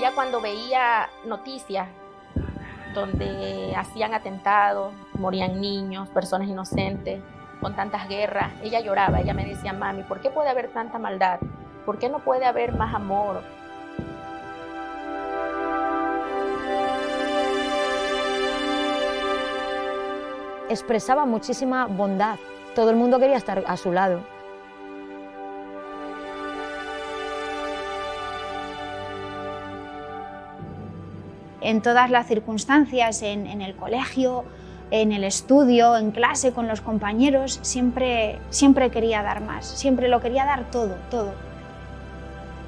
ella cuando veía noticias donde hacían atentados, morían niños, personas inocentes, con tantas guerras, ella lloraba, ella me decía, mami, ¿por qué puede haber tanta maldad? ¿Por qué no puede haber más amor? Expresaba muchísima bondad, todo el mundo quería estar a su lado. En todas las circunstancias, en el colegio, en el estudio, en clase, con los compañeros, siempre quería dar más, siempre lo quería dar todo, todo.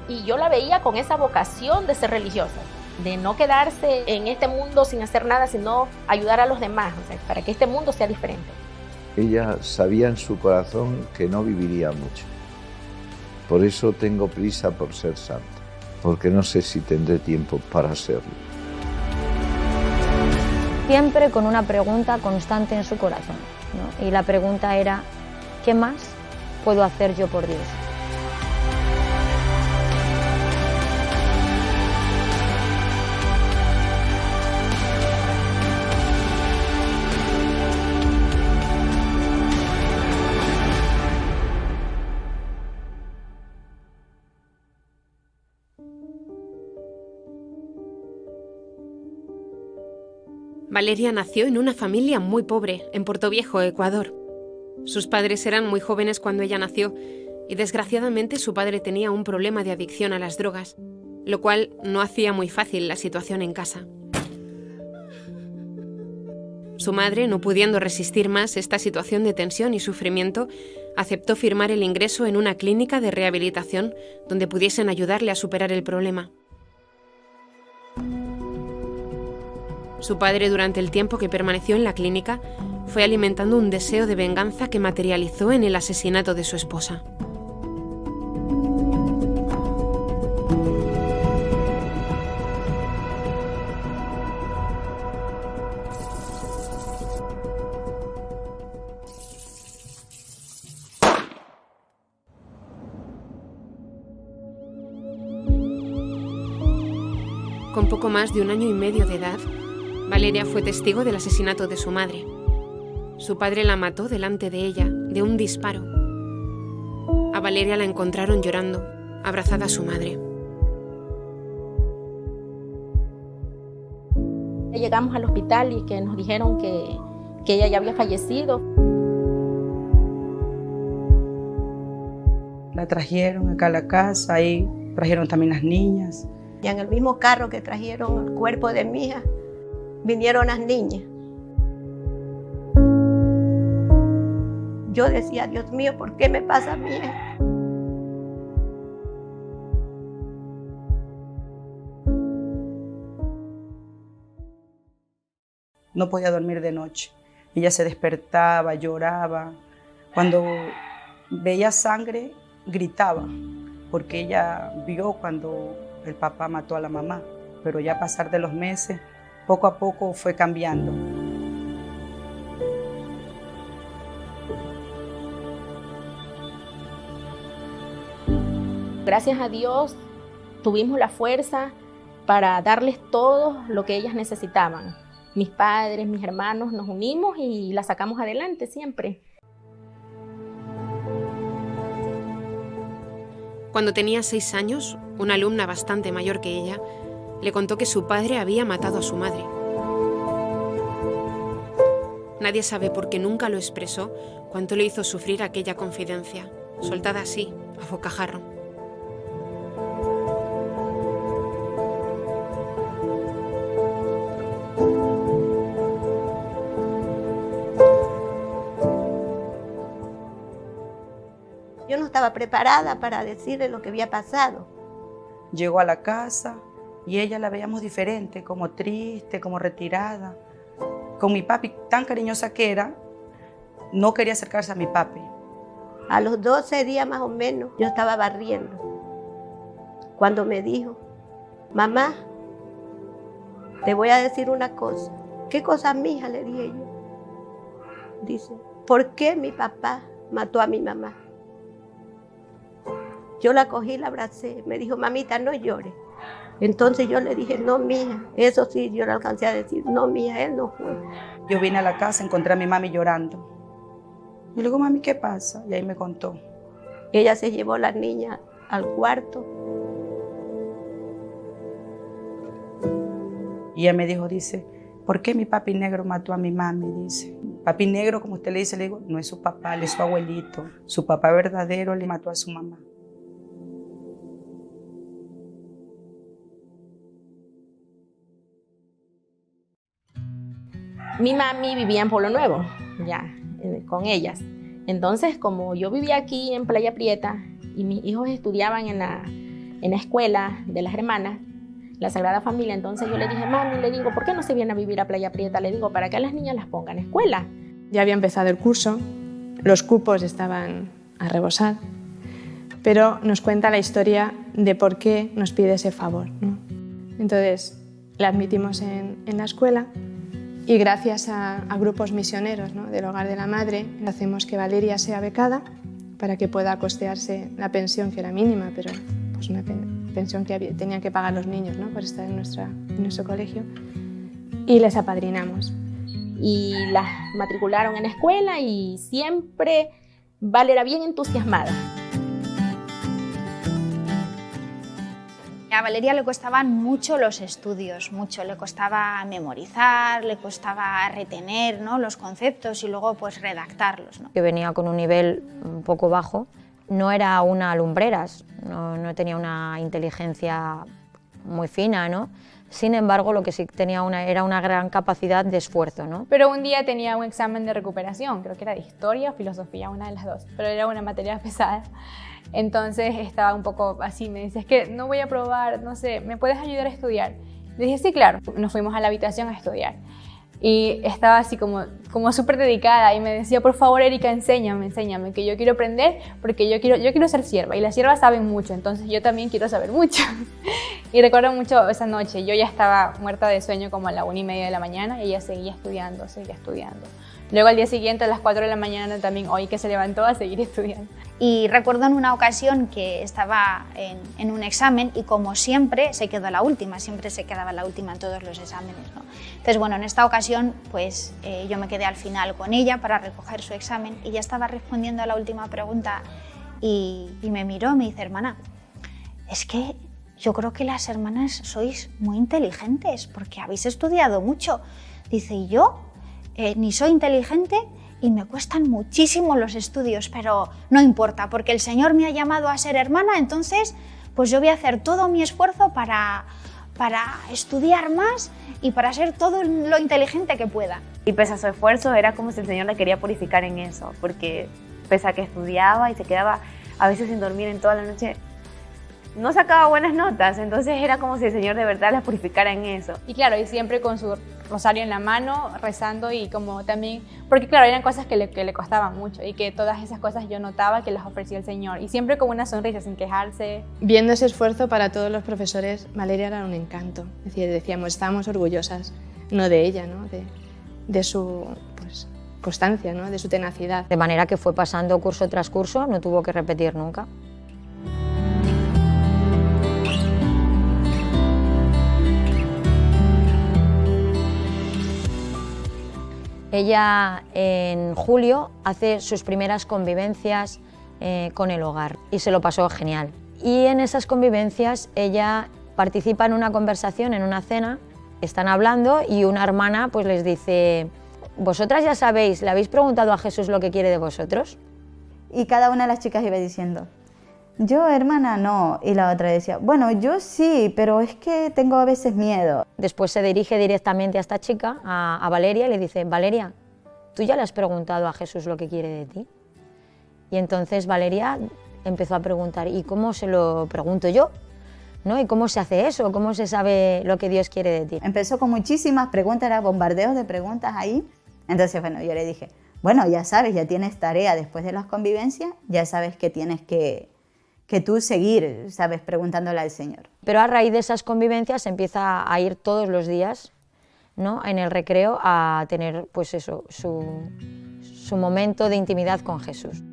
Y yo la veía con esa vocación de ser religiosa, de no quedarse en este mundo sin hacer nada, sino ayudar a los demás, o sea, para que este mundo sea diferente. Ella sabía en su corazón que no viviría mucho. Por eso tengo prisa por ser santa, porque no sé si tendré tiempo para serlo. Siempre con una pregunta constante en su corazón, ¿no? Y la pregunta era, ¿qué más puedo hacer yo por Dios? Valeria nació en una familia muy pobre, en Portoviejo, Ecuador. Sus padres eran muy jóvenes cuando ella nació y desgraciadamente su padre tenía un problema de adicción a las drogas, lo cual no hacía muy fácil la situación en casa. Su madre, no pudiendo resistir más esta situación de tensión y sufrimiento, aceptó firmar el ingreso en una clínica de rehabilitación donde pudiesen ayudarle a superar el problema. Su padre, durante el tiempo que permaneció en la clínica, fue alimentando un deseo de venganza que materializó en el asesinato de su esposa. Con poco más de 1 año y medio de edad, Valeria fue testigo del asesinato de su madre. Su padre la mató delante de ella, de un disparo. A Valeria la encontraron llorando, abrazada a su madre. Llegamos al hospital y que nos dijeron que ella ya había fallecido. La trajeron acá a la casa, ahí trajeron también las niñas. Y en el mismo carro que trajeron el cuerpo de mi hija, vinieron las niñas. Yo decía, Dios mío, ¿por qué me pasa a mí esto? No podía dormir de noche. Ella se despertaba, lloraba. Cuando veía sangre, gritaba, porque ella vio cuando el papá mató a la mamá. Pero ya a pasar de los meses, poco a poco fue cambiando. Gracias a Dios tuvimos la fuerza para darles todo lo que ellas necesitaban. Mis padres, mis hermanos, nos unimos y la sacamos adelante siempre. Cuando tenía 6 años, una alumna bastante mayor que ella le contó que su padre había matado a su madre. Nadie sabe por qué nunca lo expresó cuánto le hizo sufrir aquella confidencia, soltada así, a bocajarro. Yo no estaba preparada para decirle lo que había pasado. Llegó a la casa y ella la veíamos diferente, como triste, como retirada. Con mi papi, tan cariñosa que era, no quería acercarse a mi papi. A los 12 días más o menos, yo estaba barriendo. Cuando me dijo, mamá, te voy a decir una cosa. ¿Qué cosa, mija? Le dije yo. Dice, ¿por qué mi papá mató a mi mamá? Yo la cogí y la abracé. Me dijo, mamita, no llores. Entonces yo le dije, no, mija, eso sí, yo le alcancé a decir, no, mija, él no fue. Yo vine a la casa, encontré a mi mami llorando. Y le digo, mami, ¿qué pasa? Y ahí me contó. Ella se llevó a la niña al cuarto. Y ella me dijo, dice, ¿por qué mi papi negro mató a mi mami? Dice, papi negro, como usted le dice, le digo, no es su papá, él es su abuelito. Su papá verdadero le mató a su mamá. Mi mami vivía en Pueblo Nuevo, ya, con ellas. Entonces, como yo vivía aquí en Playa Prieta y mis hijos estudiaban en la escuela de las hermanas, la Sagrada Familia, entonces yo le dije, mami, le digo, ¿por qué no se viene a vivir a Playa Prieta? Le digo, para que a las niñas las pongan en escuela. Ya había empezado el curso, los cupos estaban a rebosar, pero nos cuenta la historia de por qué nos pide ese favor, ¿no? Entonces, la admitimos en la escuela y gracias a grupos misioneros, ¿no?, del Hogar de la Madre, hacemos que Valeria sea becada para que pueda costearse la pensión, que era mínima, pero pues una pensión que tenían que pagar los niños, ¿no?, por estar en nuestro colegio, y les apadrinamos. Y las matricularon en escuela y siempre Vale era bien entusiasmada. A Valeria le costaban mucho los estudios, mucho, le costaba memorizar, le costaba retener, ¿no?, los conceptos y luego pues redactarlos, ¿no? Que venía con un nivel un poco bajo, no era una lumbreras, no tenía una inteligencia muy fina, ¿no? Sin embargo, lo que sí tenía era una gran capacidad de esfuerzo, ¿no? Pero un día tenía un examen de recuperación, creo que era de historia o filosofía, una de las dos, pero era una materia pesada. Entonces estaba un poco así, me dice, es que no voy a probar, no sé, ¿me puedes ayudar a estudiar? Le dije, sí, claro. Nos fuimos a la habitación a estudiar. Y estaba así como súper dedicada y me decía, por favor, Erika, enséñame, que yo quiero aprender porque yo quiero ser sierva y las siervas saben mucho, entonces yo también quiero saber mucho. Y recuerdo mucho esa noche, yo ya estaba muerta de sueño como a la 1:30 de la mañana y ella seguía estudiando. Luego al día siguiente a las 4 de la mañana también oí que se levantó a seguir estudiando. Y recuerdo en una ocasión que estaba en un examen y como siempre se quedó la última, siempre se quedaba la última en todos los exámenes, ¿no? Entonces, bueno, en esta ocasión pues yo me quedé al final con ella para recoger su examen y ya estaba respondiendo a la última pregunta y me miró y me dice, hermana, es que yo creo que las hermanas sois muy inteligentes porque habéis estudiado mucho. Dice, ¿y yo? Ni soy inteligente y me cuestan muchísimo los estudios, pero no importa, porque el Señor me ha llamado a ser hermana, entonces pues yo voy a hacer todo mi esfuerzo para estudiar más y para ser todo lo inteligente que pueda. Y pese a su esfuerzo, era como si el Señor la quería purificar en eso, porque pese a que estudiaba y se quedaba a veces sin dormir en toda la noche, no sacaba buenas notas, entonces era como si el Señor de verdad la purificara en eso. Y claro, y siempre con su rosario en la mano, rezando y como también, porque claro, eran cosas que le costaban mucho y que todas esas cosas yo notaba que las ofrecía el Señor y siempre con una sonrisa, sin quejarse. Viendo ese esfuerzo para todos los profesores, Valeria era un encanto. Es decir, decíamos, estábamos orgullosas, no de ella, ¿no?, de su pues, constancia, ¿no?, de su tenacidad. De manera que fue pasando curso tras curso, no tuvo que repetir nunca. Ella en julio hace sus primeras convivencias con el hogar y se lo pasó genial. Y en esas convivencias ella participa en una conversación, en una cena, están hablando y una hermana pues les dice, ¿vosotras ya sabéis, le habéis preguntado a Jesús lo que quiere de vosotros? Y cada una de las chicas iba diciendo, yo, hermana, no. Y la otra decía, bueno, yo sí, pero es que tengo a veces miedo. Después se dirige directamente a esta chica, a Valeria, y le dice, Valeria, ¿tú ya le has preguntado a Jesús lo que quiere de ti? Y entonces Valeria empezó a preguntar, ¿y cómo se lo pregunto yo? ¿No? ¿Y cómo se hace eso? ¿Cómo se sabe lo que Dios quiere de ti? Empezó con muchísimas preguntas, era bombardeos de preguntas ahí. Entonces, bueno, yo le dije, bueno, ya sabes, ya tienes tarea después de las convivencias, ya sabes que tienes que tú seguir, ¿sabes?, preguntándole al Señor. Pero a raíz de esas convivencias empieza a ir todos los días, ¿no?, en el recreo a tener pues eso, su momento de intimidad con Jesús.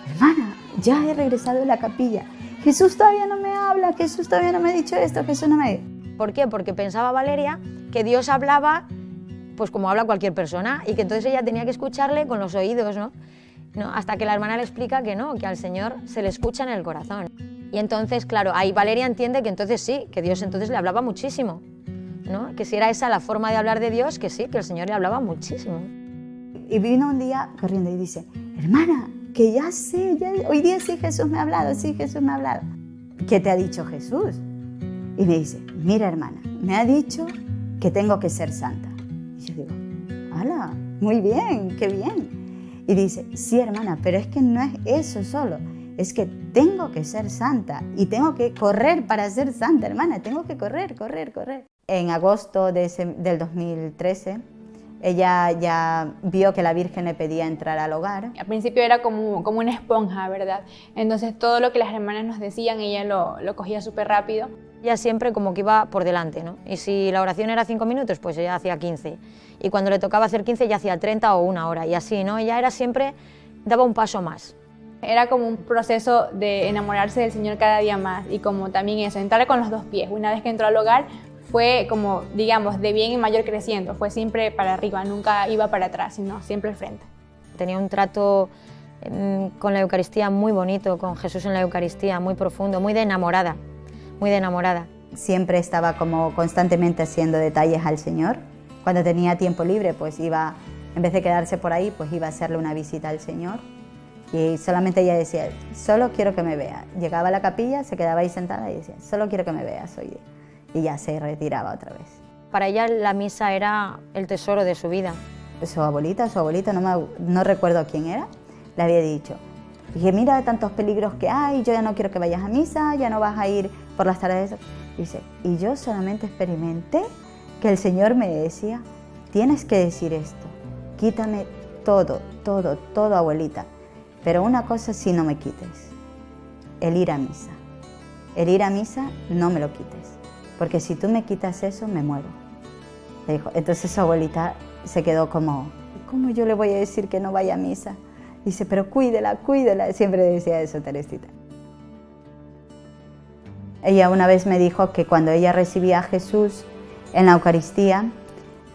Hermana, ya he regresado de la capilla, Jesús todavía no me habla, Jesús todavía no me ha dicho esto, Jesús no me... ¿Por qué? Porque pensaba Valeria que Dios hablaba pues como habla cualquier persona y que entonces ella tenía que escucharle con los oídos, ¿no? Hasta que la hermana le explica que no, que al Señor se le escucha en el corazón. Y entonces, claro, ahí Valeria entiende que entonces sí, que Dios entonces le hablaba muchísimo, ¿no? Que si era esa la forma de hablar de Dios, que sí, que el Señor le hablaba muchísimo. Y vino un día corriendo y dice, hermana, que ya sé, hoy día sí Jesús me ha hablado, sí Jesús me ha hablado. ¿Qué te ha dicho Jesús? Y me dice, mira hermana, me ha dicho que tengo que ser santa. Y yo digo, ¡hala! Muy bien, qué bien. Y dice, sí hermana, pero es que no es eso solo, es que tengo que ser santa y tengo que correr para ser santa, hermana, tengo que correr. En agosto del 2013, ella ya vio que la Virgen le pedía entrar al hogar. Al principio era como una esponja, ¿verdad? Entonces todo lo que las hermanas nos decían, ella lo cogía súper rápido. Ella siempre como que iba por delante, ¿no? Y si la oración era 5 minutos, pues ella hacía 15. Y cuando le tocaba hacer 15, ella hacía 30 o 1 hora. Y así, ¿no? Ella era siempre, daba un paso más. Era como un proceso de enamorarse del Señor cada día más. Y como también eso, entrar con los 2 pies. Una vez que entró al hogar, fue como, digamos, de bien en mayor creciendo. Fue siempre para arriba, nunca iba para atrás, sino siempre al frente. Tenía un trato con la Eucaristía muy bonito, con Jesús en la Eucaristía, muy profundo, muy de enamorada. Siempre estaba como constantemente haciendo detalles al Señor. Cuando tenía tiempo libre, pues iba, en vez de quedarse por ahí, pues iba a hacerle una visita al Señor. Y solamente ella decía, solo quiero que me vea. Llegaba a la capilla, se quedaba ahí sentada y decía, solo quiero que me veas hoy día. Y ya se retiraba otra vez. Para ella la misa era el tesoro de su vida. Su abuelita, no recuerdo quién era, le había dicho, dije, mira tantos peligros que hay, yo ya no quiero que vayas a misa, ya no vas a ir por las tardes. Dice, y yo solamente experimenté que el Señor me decía, tienes que decir esto, quítame todo, abuelita, pero una cosa sí no me quites, el ir a misa. El ir a misa no me lo quites, porque si tú me quitas eso, me muero. Le dijo, entonces su abuelita se quedó como, ¿cómo yo le voy a decir que no vaya a misa? Dice, pero cuídela, siempre decía eso Teresita. Ella una vez me dijo que cuando ella recibía a Jesús en la Eucaristía,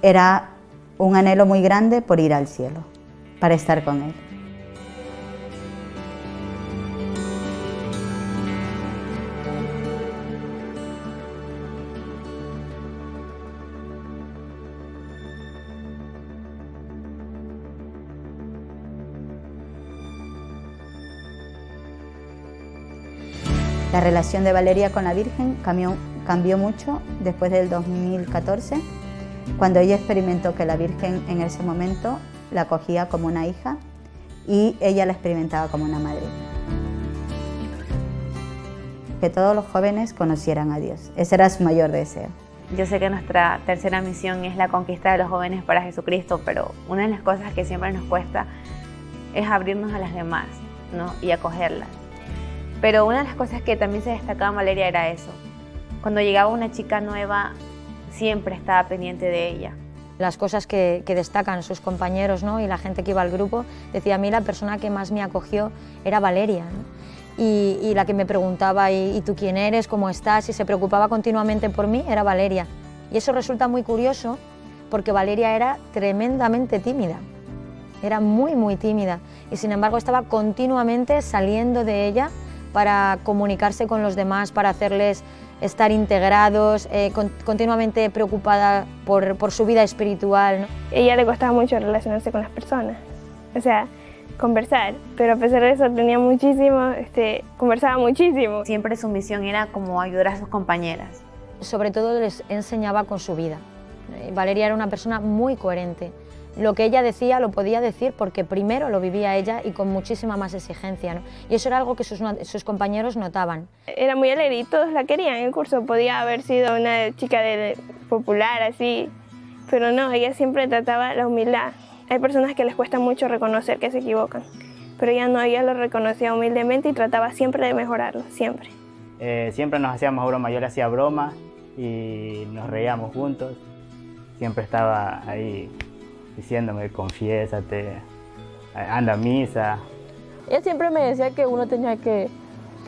era un anhelo muy grande por ir al cielo, para estar con Él. La relación de Valeria con la Virgen cambió mucho después del 2014, cuando ella experimentó que la Virgen en ese momento la acogía como una hija y ella la experimentaba como una madre. Que todos los jóvenes conocieran a Dios, ese era su mayor deseo. Yo sé que nuestra tercera misión es la conquista de los jóvenes para Jesucristo, pero una de las cosas que siempre nos cuesta es abrirnos a las demás, ¿no? Y acogerlas. Pero una de las cosas que también se destacaba en Valeria era eso. Cuando llegaba una chica nueva, siempre estaba pendiente de ella. Las cosas que destacan sus compañeros, ¿no? Y la gente que iba al grupo, decía, a mí la persona que más me acogió era Valeria, ¿no? Y la que me preguntaba, ¿y tú quién eres? ¿Cómo estás? Y se preocupaba continuamente por mí, era Valeria. Y eso resulta muy curioso, porque Valeria era tremendamente tímida. Era muy tímida. Y sin embargo estaba continuamente saliendo de ella para comunicarse con los demás, para hacerles estar integrados, continuamente preocupada por su vida espiritual, ¿no? A ella le costaba mucho relacionarse con las personas, o sea, conversar, pero a pesar de eso aprendía muchísimo, conversaba muchísimo. Siempre su misión era como ayudar a sus compañeras. Sobre todo les enseñaba con su vida. Valeria era una persona muy coherente. Lo que ella decía lo podía decir porque primero lo vivía ella y con muchísima más exigencia, ¿no? Y eso era algo que sus compañeros notaban. Era muy alegre y todos la querían en el curso. Podía haber sido una chica popular, así, pero no, ella siempre trataba la humildad. Hay personas que les cuesta mucho reconocer que se equivocan, pero ella no, ella lo reconocía humildemente y trataba siempre de mejorarlo, siempre. Siempre nos hacíamos broma, yo le hacía broma y nos reíamos juntos. Siempre estaba ahí diciéndome, confiésate, anda a misa, Ella siempre me decía que uno tenía que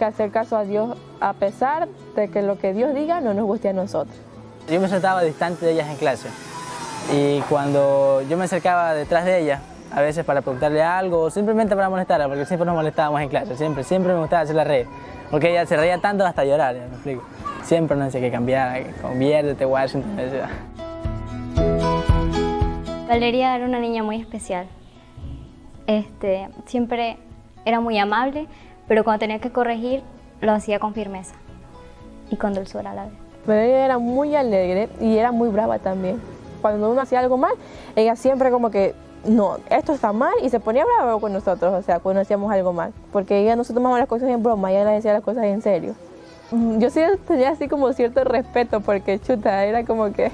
hacer caso a Dios a pesar de que lo que Dios diga no nos guste a nosotros. Yo me sentaba distante de ellas en clase y cuando yo me acercaba detrás de ella, a veces para preguntarle algo o simplemente para molestarla, porque siempre nos molestábamos en clase, siempre me gustaba hacerla reír, porque ella se reía tanto hasta llorar, ¿me explico? Siempre nos decía que cambiara, que conviértete, Washington, decía. Valeria era una niña muy especial. Siempre era muy amable, pero cuando tenía que corregir, lo hacía con firmeza y con dulzura a la vez. Valeria era muy alegre y era muy brava también. Cuando uno hacía algo mal, ella siempre como que, no, esto está mal, y se ponía brava con nosotros, o sea, cuando hacíamos algo mal. Porque ella no se tomaba las cosas en broma, ella le decía las cosas en serio. Yo sí tenía así como cierto respeto, porque chuta, era como que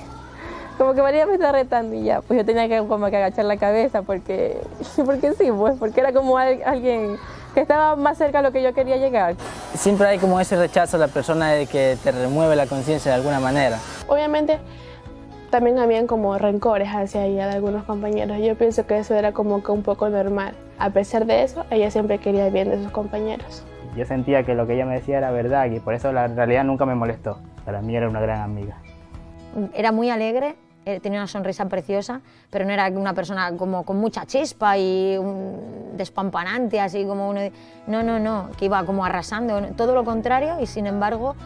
María me está retando y ya, pues yo tenía que como que agachar la cabeza porque sí, pues, porque era como alguien que estaba más cerca de lo que yo quería llegar. Siempre hay como ese rechazo a la persona de que te remueve la conciencia de alguna manera. Obviamente también habían como rencores hacia ella de algunos compañeros. Yo pienso que eso era como que un poco normal. A pesar de eso, ella siempre quería el bien de sus compañeros. Yo sentía que lo que ella me decía era verdad y por eso la realidad nunca me molestó. Para mí era una gran amiga. Era muy alegre, tenía una sonrisa preciosa, pero no era una persona como con mucha chispa y despampanante, así como uno... No, que iba como arrasando, todo lo contrario, y sin embargo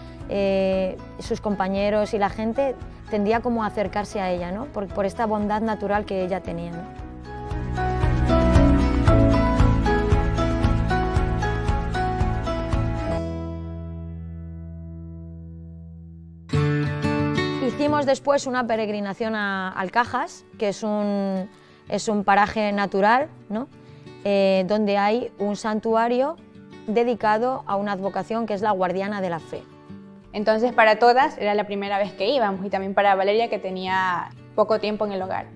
sus compañeros y la gente tendía como a acercarse a ella, ¿no? por esta bondad natural que ella tenía, ¿no? Hicimos después una peregrinación a Alcajas, que es un paraje natural, ¿no? Donde hay un santuario dedicado a una advocación que es la guardiana de la fe. Entonces para todas era la primera vez que íbamos y también para Valeria, que tenía poco tiempo en el hogar.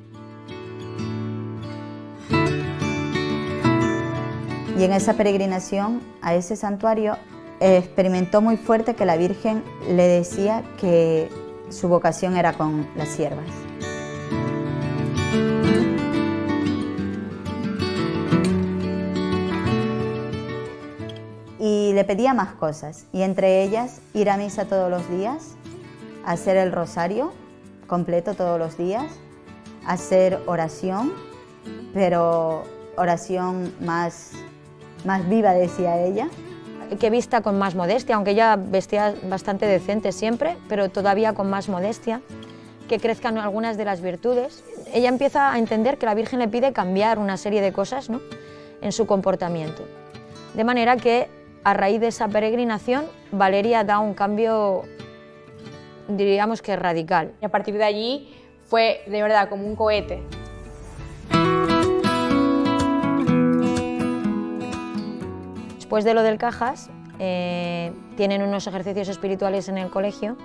Y en esa peregrinación a ese santuario experimentó muy fuerte que la Virgen le decía que su vocación era con las siervas. Y le pedía más cosas, y entre ellas ir a misa todos los días, hacer el rosario completo todos los días, hacer oración, pero oración más viva, decía ella. Que vista con más modestia, aunque ella vestía bastante decente siempre, pero todavía con más modestia, que crezcan algunas de las virtudes. Ella empieza a entender que la Virgen le pide cambiar una serie de cosas, ¿no?, en su comportamiento. De manera que, a raíz de esa peregrinación, Valeria da un cambio, diríamos que radical. Y a partir de allí fue de verdad como un cohete. Después de lo del Cajas, tienen unos ejercicios espirituales en el colegio,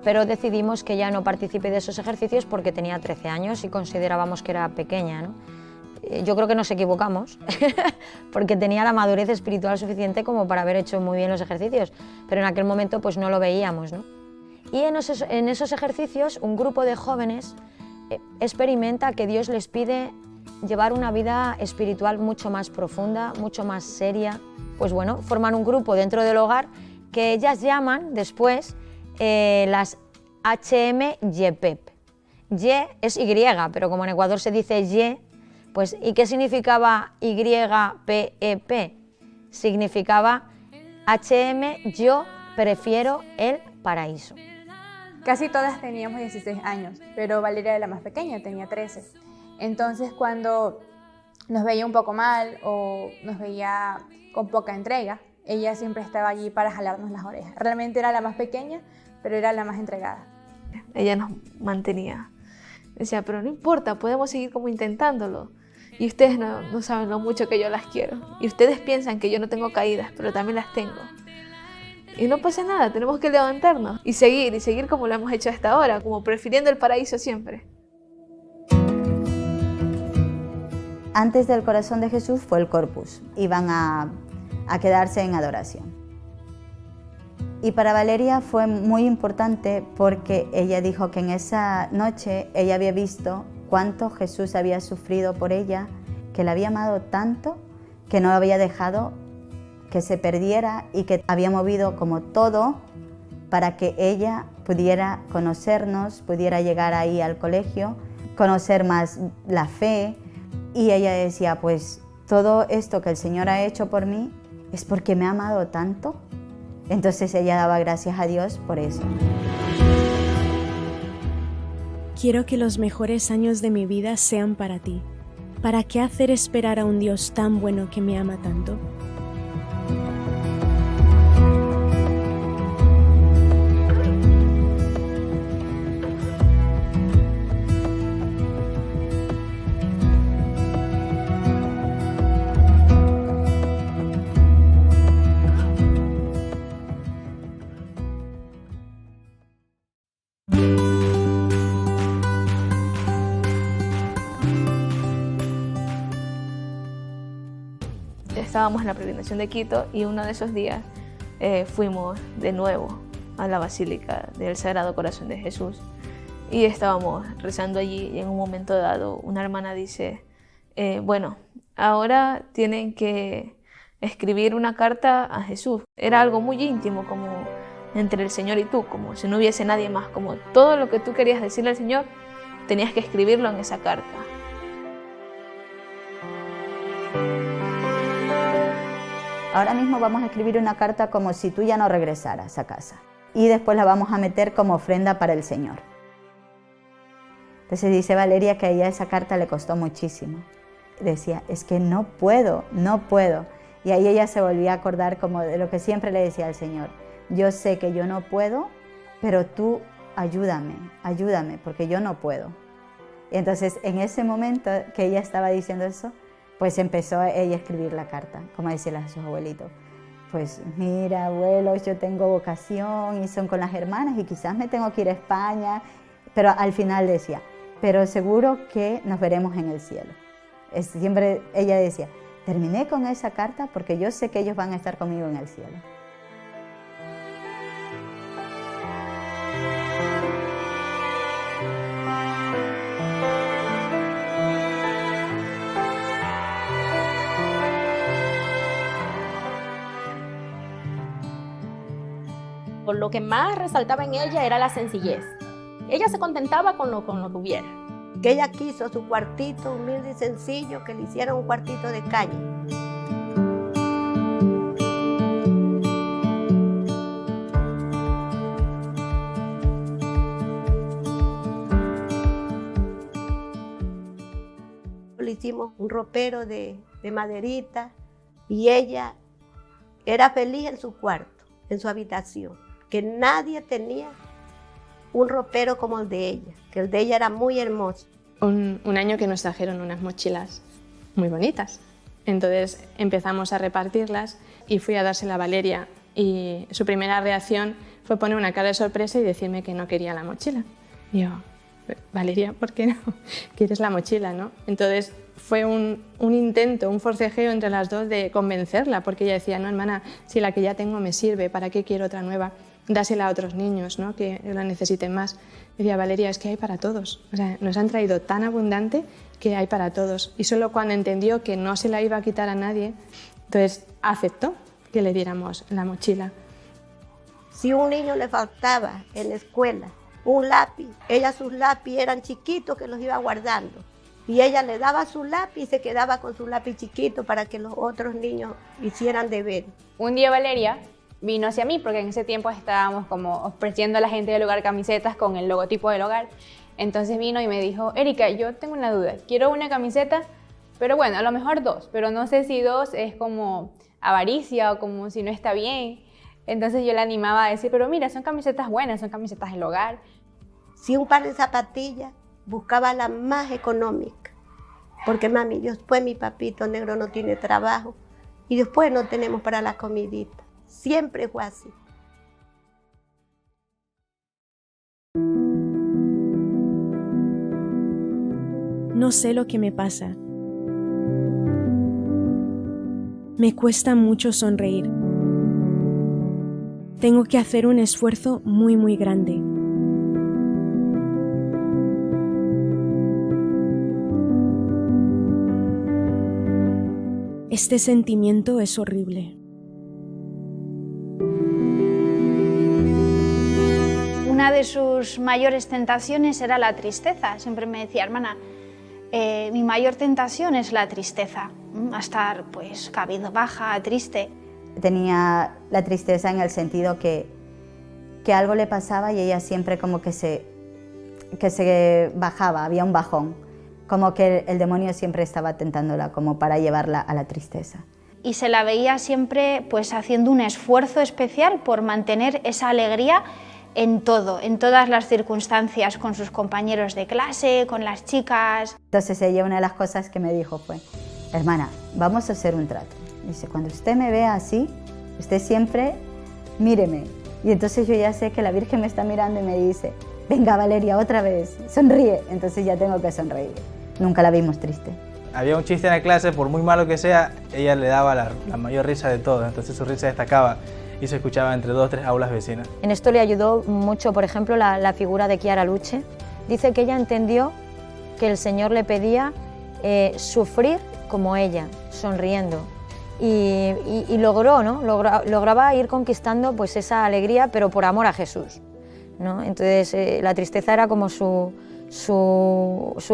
pero decidimos que ella no participe de esos ejercicios porque tenía 13 años y considerábamos que era pequeña, ¿no? Yo creo que nos equivocamos, porque tenía la madurez espiritual suficiente como para haber hecho muy bien los ejercicios, pero en aquel momento pues no lo veíamos, ¿no? Y en esos ejercicios un grupo de jóvenes experimenta que Dios les pide llevar una vida espiritual mucho más profunda, mucho más seria. Pues bueno, forman un grupo dentro del hogar que ellas llaman después las HMYPEP. Y es Y, pero como en Ecuador se dice Y, pues ¿y qué significaba YPEP? Significaba HM, yo prefiero el paraíso. Casi todas teníamos 16 años, pero Valeria era la más pequeña, tenía 13. Entonces cuando nos veía un poco mal o nos veía con poca entrega, ella siempre estaba allí para jalarnos las orejas. Realmente era la más pequeña, pero era la más entregada. Ella nos mantenía. Decía, pero no importa, podemos seguir como intentándolo. Y ustedes no saben lo mucho que yo las quiero. Y ustedes piensan que yo no tengo caídas, pero también las tengo. Y no pasa nada, tenemos que levantarnos y seguir como lo hemos hecho hasta ahora, como prefiriendo el paraíso siempre. Antes del corazón de Jesús fue el Corpus. Iban a quedarse en adoración. Y para Valeria fue muy importante porque ella dijo que en esa noche ella había visto cuánto Jesús había sufrido por ella, que la había amado tanto que no había dejado que se perdiera y que había movido como todo para que ella pudiera conocernos, pudiera llegar ahí al colegio, conocer más la fe. Y ella decía, pues todo esto que el Señor ha hecho por mí es porque me ha amado tanto. Entonces ella daba gracias a Dios por eso. Quiero que los mejores años de mi vida sean para ti. ¿Para qué hacer esperar a un Dios tan bueno que me ama tanto? Estábamos en la peregrinación de Quito y uno de esos días fuimos de nuevo a la Basílica del Sagrado Corazón de Jesús y estábamos rezando allí y en un momento dado una hermana dice, bueno, ahora tienen que escribir una carta a Jesús. Era algo muy íntimo, como entre el Señor y tú, como si no hubiese nadie más, como todo lo que tú querías decirle al Señor tenías que escribirlo en esa carta. Ahora mismo vamos a escribir una carta como si tú ya no regresaras a casa y después la vamos a meter como ofrenda para el Señor. Entonces dice Valeria que a ella esa carta le costó muchísimo. Decía, es que no puedo. Y ahí ella se volvía a acordar como de lo que siempre le decía al Señor. Yo sé que yo no puedo, pero tú ayúdame, porque yo no puedo. Y entonces en ese momento que ella estaba diciendo eso, pues empezó ella a escribir la carta, como decirle a sus abuelitos. Pues mira, abuelos, yo tengo vocación y son con las hermanas y quizás me tengo que ir a España. Pero al final decía, pero seguro que nos veremos en el cielo. Siempre ella decía, terminé con esa carta porque yo sé que ellos van a estar conmigo en el cielo. Por lo que más resaltaba en ella era la sencillez. Ella se contentaba con lo que hubiera. Que ella quiso su cuartito humilde y sencillo, que le hiciera un cuartito de calle. Le hicimos un ropero de maderita y ella era feliz en su cuarto, en su habitación, que nadie tenía un ropero como el de ella, que el de ella era muy hermoso. Un año que nos trajeron unas mochilas muy bonitas. Entonces empezamos a repartirlas y fui a dársela a Valeria y su primera reacción fue poner una cara de sorpresa y decirme que no quería la mochila. Y yo, Valeria, ¿por qué no quieres la mochila, no? Entonces fue un intento, un forcejeo entre las dos de convencerla, porque ella decía, no, hermana, si la que ya tengo me sirve, ¿para qué quiero otra nueva? Dásela a otros niños, ¿no?, que la necesiten más. Decía, Valeria, es que hay para todos. O sea, nos han traído tan abundante que hay para todos. Y solo cuando entendió que no se la iba a quitar a nadie, entonces aceptó que le diéramos la mochila. Si un niño le faltaba en la escuela un lápiz, ella sus lápiz eran chiquitos que los iba guardando. Y ella le daba su lápiz y se quedaba con su lápiz chiquito para que los otros niños hicieran deber. Un día Valeria vino hacia mí, porque en ese tiempo estábamos como ofreciendo a la gente del hogar camisetas con el logotipo del hogar. Entonces vino y me dijo, Erika, yo tengo una duda, quiero una camiseta, pero bueno, a lo mejor dos, pero no sé si dos es como avaricia o como si no está bien. Entonces yo la animaba a decir, pero mira, son camisetas buenas, son camisetas del hogar. Si un par de zapatillas, buscaba la más económica, porque mami, después mi papito negro no tiene trabajo y después no tenemos para la comidita. Siempre fue así. No sé lo que me pasa. Me cuesta mucho sonreír. Tengo que hacer un esfuerzo muy, muy grande. Este sentimiento es horrible. Una de sus mayores tentaciones era la tristeza. Siempre me decía, hermana, mi mayor tentación es la tristeza, a estar pues cabizbaja, triste. Tenía la tristeza en el sentido que algo le pasaba y ella siempre como que se bajaba, había un bajón, como que el demonio siempre estaba tentándola como para llevarla a la tristeza. Y se la veía siempre pues haciendo un esfuerzo especial por mantener esa alegría en todo, en todas las circunstancias, con sus compañeros de clase, con las chicas. Entonces ella, una de las cosas que me dijo fue, hermana, vamos a hacer un trato. Dice, cuando usted me vea así, usted siempre míreme. Y entonces yo ya sé que la Virgen me está mirando y me dice, venga Valeria, otra vez, sonríe. Entonces ya tengo que sonreír. Nunca la vimos triste. Había un chiste en la clase, por muy malo que sea, ella le daba la mayor risa de todos, entonces su risa destacaba y se escuchaba entre 2 o 3 aulas vecinas. En esto le ayudó mucho, por ejemplo, la figura de Chiara Luce. Dice que ella entendió que el Señor le pedía sufrir como ella, sonriendo. Y logró, ¿no? Lograba ir conquistando pues, esa alegría, pero por amor a Jesús, ¿no? Entonces la tristeza era como su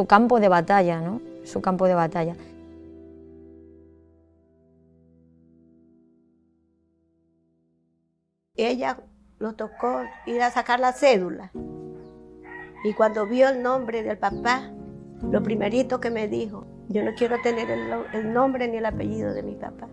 campo de batalla, ¿no? Su campo de batalla. Ella lo tocó ir a sacar la cédula y cuando vio el nombre del papá, lo primerito que me dijo, yo no quiero tener el nombre ni el apellido de mi papá.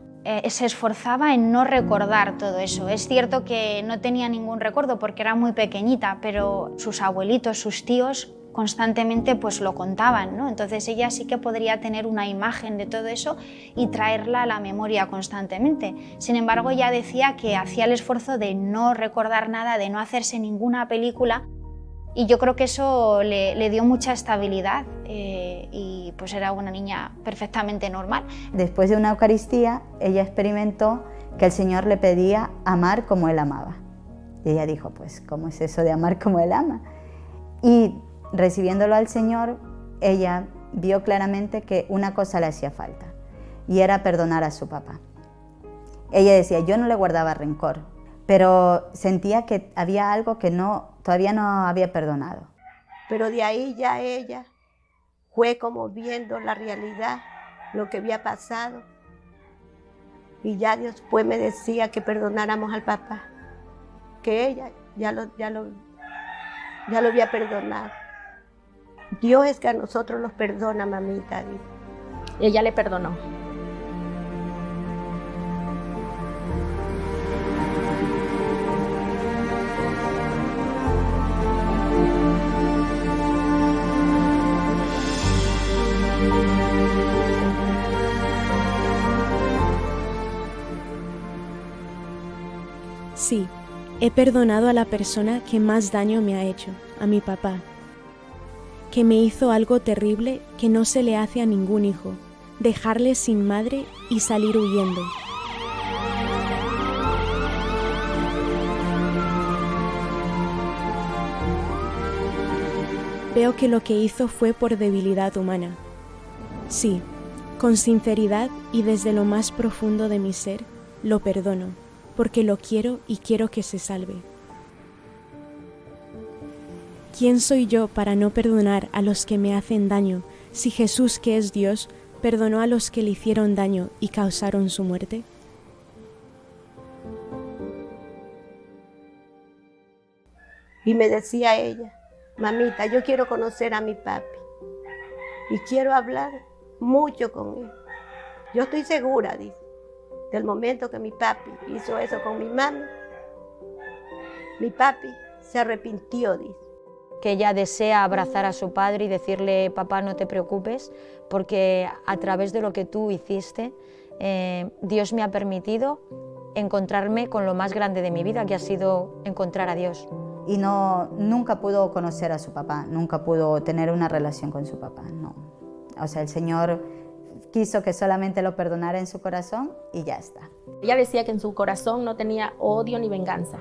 Se esforzaba en no recordar todo eso. Es cierto que no tenía ningún recuerdo porque era muy pequeñita, pero sus abuelitos, sus tíos, constantemente pues lo contaban, ¿no? Entonces ella sí que podría tener una imagen de todo eso y traerla a la memoria constantemente. Sin embargo, ella decía que hacía el esfuerzo de no recordar nada, de no hacerse ninguna película, y yo creo que eso le dio mucha estabilidad y pues era una niña perfectamente normal. Después de una Eucaristía, ella experimentó que el Señor le pedía amar como Él amaba. Y ella dijo, pues, ¿cómo es eso de amar como Él ama? Y recibiéndolo al Señor, ella vio claramente que una cosa le hacía falta, y era perdonar a su papá. Ella decía, yo no le guardaba rencor, pero sentía que había algo que todavía no había perdonado. Pero de ahí ya ella fue como viendo la realidad, lo que había pasado, y ya después me decía que perdonáramos al papá, que ella ya lo había perdonado. Dios es que a nosotros los perdona, mamita. Ella le perdonó. Sí, he perdonado a la persona que más daño me ha hecho, a mi papá, que me hizo algo terrible que no se le hace a ningún hijo, dejarle sin madre y salir huyendo. Veo que lo que hizo fue por debilidad humana. Sí, con sinceridad y desde lo más profundo de mi ser, lo perdono, porque lo quiero y quiero que se salve. ¿Quién soy yo para no perdonar a los que me hacen daño, si Jesús, que es Dios, perdonó a los que le hicieron daño y causaron su muerte? Y me decía ella, mamita, yo quiero conocer a mi papi y quiero hablar mucho con él. Yo estoy segura, dice, del momento que mi papi hizo eso con mi mami, mi papi se arrepintió, dice. Que ella desea abrazar a su padre y decirle, papá, no te preocupes, porque a través de lo que tú hiciste, Dios me ha permitido encontrarme con lo más grande de mi vida, que ha sido encontrar a Dios. Y nunca pudo conocer a su papá, nunca pudo tener una relación con su papá, no. O sea, el Señor quiso que solamente lo perdonara en su corazón y ya está. Ella decía que en su corazón no tenía odio ni venganza,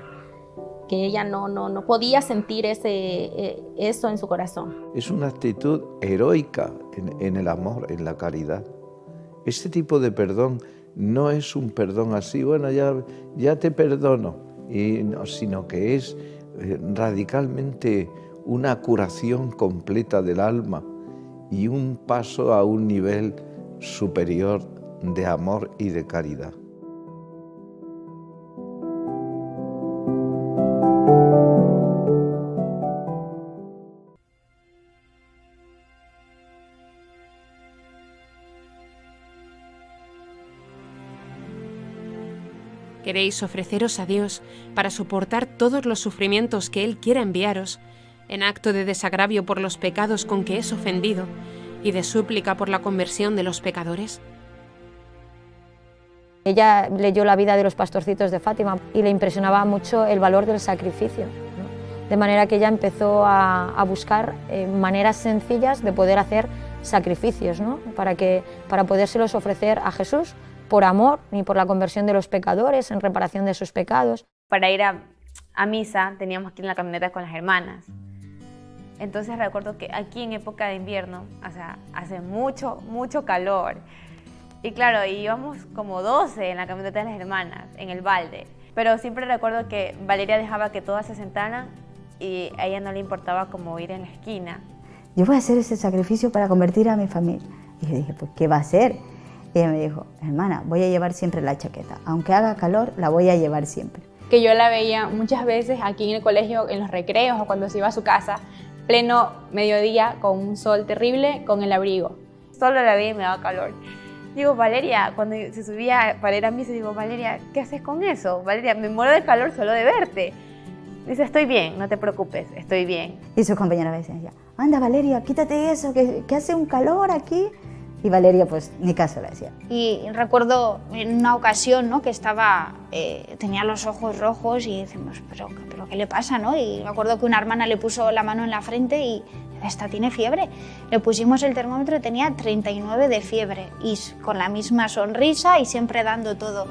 que ella no podía sentir eso en su corazón. Es una actitud heroica en el amor, en la caridad. Este tipo de perdón no es un perdón así, bueno, ya te perdono, y no, sino que es radicalmente una curación completa del alma y un paso a un nivel superior de amor y de caridad. Queréis ofreceros a Dios para soportar todos los sufrimientos que Él quiera enviaros, en acto de desagravio por los pecados con que es ofendido y de súplica por la conversión de los pecadores. Ella leyó la vida de los pastorcitos de Fátima y le impresionaba mucho el valor del sacrificio, ¿no? De manera que ella empezó a buscar maneras sencillas de poder hacer sacrificios, ¿no? para podérselos ofrecer a Jesús por amor y por la conversión de los pecadores, en reparación de sus pecados. Para ir a misa teníamos que ir en la camioneta con las hermanas. Entonces recuerdo que aquí en época de invierno, o sea, hace mucho calor. Y claro, íbamos como 12 en la camioneta de las hermanas, en el balde. Pero siempre recuerdo que Valeria dejaba que todas se sentaran y a ella no le importaba como ir en la esquina. Yo voy a hacer ese sacrificio para convertir a mi familia. Y yo dije, pues, ¿qué va a hacer? Y ella me dijo, hermana, voy a llevar siempre la chaqueta. Aunque haga calor, la voy a llevar siempre. Que yo la veía muchas veces aquí en el colegio, en los recreos o cuando se iba a su casa, pleno mediodía, con un sol terrible, con el abrigo. Solo la veía y me daba calor. Digo, Valeria, cuando se subía para ir a misa, digo, Valeria, ¿qué haces con eso? Valeria, me muero de calor solo de verte. Dice, estoy bien, no te preocupes, estoy bien. Y sus compañeras me decían, anda Valeria, quítate eso, que hace un calor aquí. Y Valeria, pues, ni caso le hacía. Y recuerdo en una ocasión, ¿no?, que estaba, tenía los ojos rojos y decimos, ¿pero qué le pasa, no? Y me acuerdo que una hermana le puso la mano en la frente y esta tiene fiebre. Le pusimos el termómetro y tenía 39 de fiebre y con la misma sonrisa y siempre dando todo.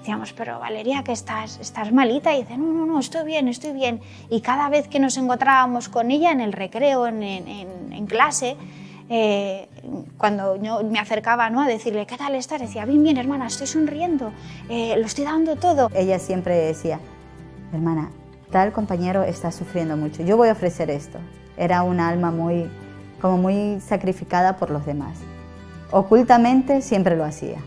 Decíamos, pero Valeria, que estás malita. Y dice, no, estoy bien. Y cada vez que nos encontrábamos con ella en el recreo, en clase, cuando yo me acercaba, ¿no?, a decirle, ¿qué tal estás? Decía, bien, hermana, estoy sonriendo, lo estoy dando todo. Ella siempre decía, hermana, tal compañero está sufriendo mucho, yo voy a ofrecer esto. Era una alma muy sacrificada por los demás. Ocultamente siempre lo hacía.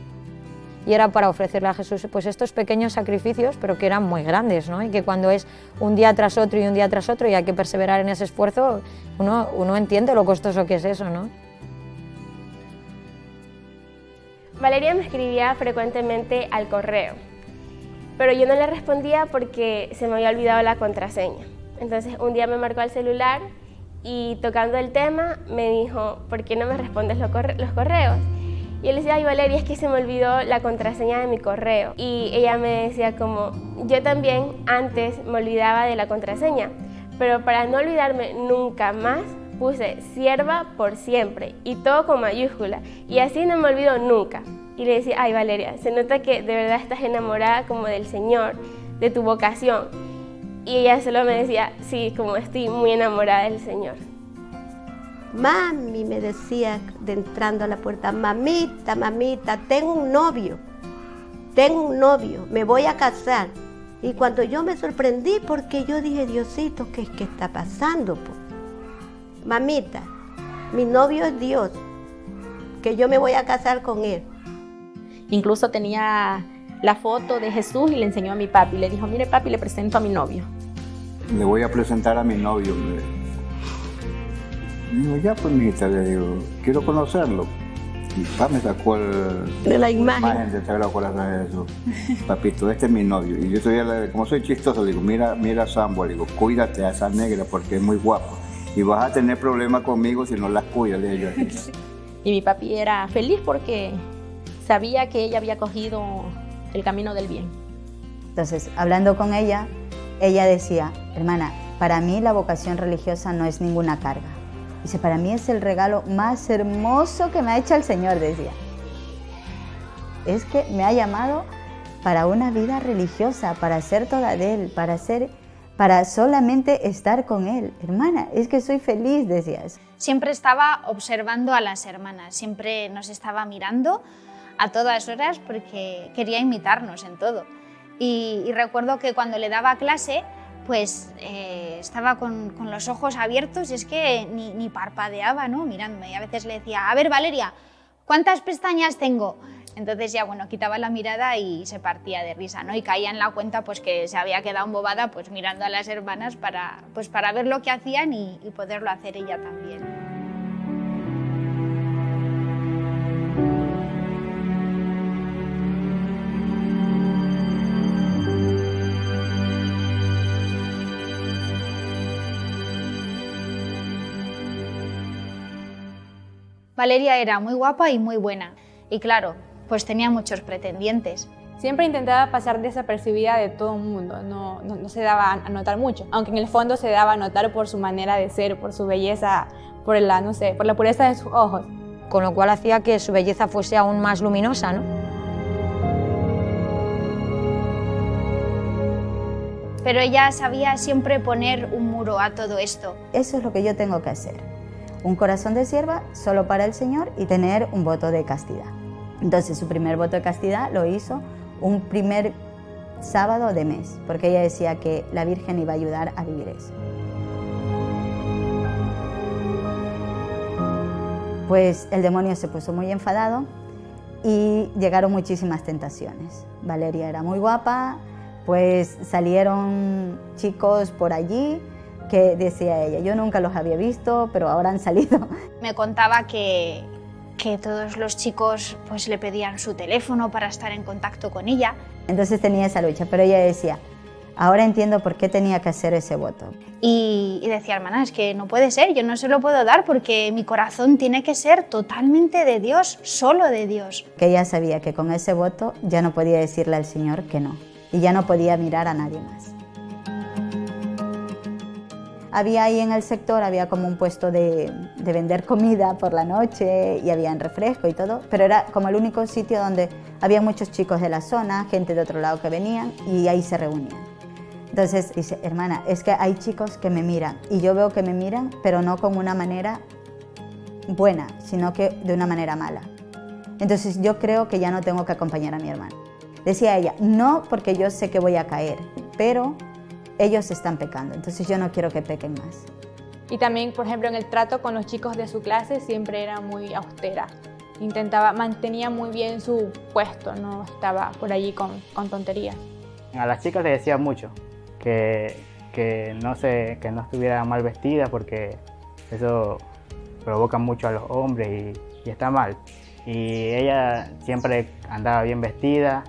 Y era para ofrecerle a Jesús pues estos pequeños sacrificios, pero que eran muy grandes, ¿no? Y que cuando es un día tras otro y un día tras otro y hay que perseverar en ese esfuerzo, uno entiende lo costoso que es eso, ¿no? Valeria me escribía frecuentemente al correo, pero yo no le respondía porque se me había olvidado la contraseña. Entonces un día me marcó al celular y tocando el tema me dijo, ¿por qué no me respondes los correos? Y él decía, ay Valeria, es que se me olvidó la contraseña de mi correo. Y ella me decía como, yo también antes me olvidaba de la contraseña, pero para no olvidarme nunca más puse sierva por siempre y todo con mayúscula y así no me olvido nunca. Y le decía, ay Valeria, se nota que de verdad estás enamorada como del Señor, de tu vocación. Y ella solo me decía, sí, como estoy muy enamorada del Señor. Mami, me decía entrando a la puerta, mamita, tengo un novio, me voy a casar. Y cuando yo me sorprendí porque yo dije, Diosito, ¿qué está pasando? Mamita, mi novio es Dios, que yo me voy a casar con él. Incluso tenía la foto de Jesús y le enseñó a mi papi. Le dijo, mire papi, le presento a mi novio. Le voy a presentar a mi novio. Digo, ya pues, mijita, le digo, quiero conocerlo. Y papá me sacó de la imagen del Sagrado Corazón de Jesús. Papito, este es mi novio. Y yo todavía, como soy chistoso, digo, mira a Sambo, digo, cuídate a esa negra porque es muy guapa. Y vas a tener problemas conmigo si no las cuidas, le digo yo. Y mi papi era feliz porque sabía que ella había cogido el camino del bien. Entonces, hablando con ella, ella decía, hermana, para mí la vocación religiosa no es ninguna carga. Dice, para mí es el regalo más hermoso que me ha hecho el Señor, decía. Es que me ha llamado para una vida religiosa, para ser toda de Él, para solamente estar con Él. Hermana, es que soy feliz, decía. Siempre estaba observando a las hermanas, siempre nos estaba mirando a todas horas porque quería imitarnos en todo. Y recuerdo que cuando le daba clase, pues estaba con los ojos abiertos y es que ni parpadeaba, ¿no? Mirándome. Y a veces le decía, a ver, Valeria, ¿cuántas pestañas tengo? Entonces ya, bueno, quitaba la mirada y se partía de risa, ¿no? Y caía en la cuenta pues que se había quedado embobada pues mirando a las hermanas para ver lo que hacían y poderlo hacer ella también. Valeria era muy guapa y muy buena. Y claro, pues tenía muchos pretendientes. Siempre intentaba pasar desapercibida de todo el mundo, no se daba a notar mucho, aunque en el fondo se daba a notar por su manera de ser, por su belleza, por la pureza de sus ojos. Con lo cual hacía que su belleza fuese aún más luminosa, ¿no? Pero ella sabía siempre poner un muro a todo esto. Eso es lo que yo tengo que hacer. Un corazón de sierva solo para el Señor y tener un voto de castidad. Entonces su primer voto de castidad lo hizo un primer sábado de mes, porque ella decía que la Virgen iba a ayudar a vivir eso. Pues el demonio se puso muy enfadado y llegaron muchísimas tentaciones. Valeria era muy guapa, pues salieron chicos por allí que decía ella, yo nunca los había visto, pero ahora han salido. Me contaba que todos los chicos pues le pedían su teléfono para estar en contacto con ella. Entonces tenía esa lucha, pero ella decía, ahora entiendo por qué tenía que hacer ese voto. Y decía, hermana, es que no puede ser, yo no se lo puedo dar porque mi corazón tiene que ser totalmente de Dios, solo de Dios. Que ella sabía que con ese voto ya no podía decirle al Señor que no, y ya no podía mirar a nadie más. Había ahí en el sector, había como un puesto de vender comida por la noche y había refresco y todo, pero era como el único sitio donde había muchos chicos de la zona, gente de otro lado que venían y ahí se reunían. Entonces dice, hermana, es que hay chicos que me miran y yo veo que me miran, pero no con una manera buena, sino que de una manera mala. Entonces yo creo que ya no tengo que acompañar a mi hermana. Decía ella, no porque yo sé que voy a caer, pero ellos están pecando, entonces yo no quiero que pequen más. Y también, por ejemplo, en el trato con los chicos de su clase siempre era muy austera. Mantenía muy bien su puesto, no estaba por allí con tonterías. A las chicas les decía mucho que no estuvieran mal vestidas porque eso provoca mucho a los hombres y está mal. Y ella siempre andaba bien vestida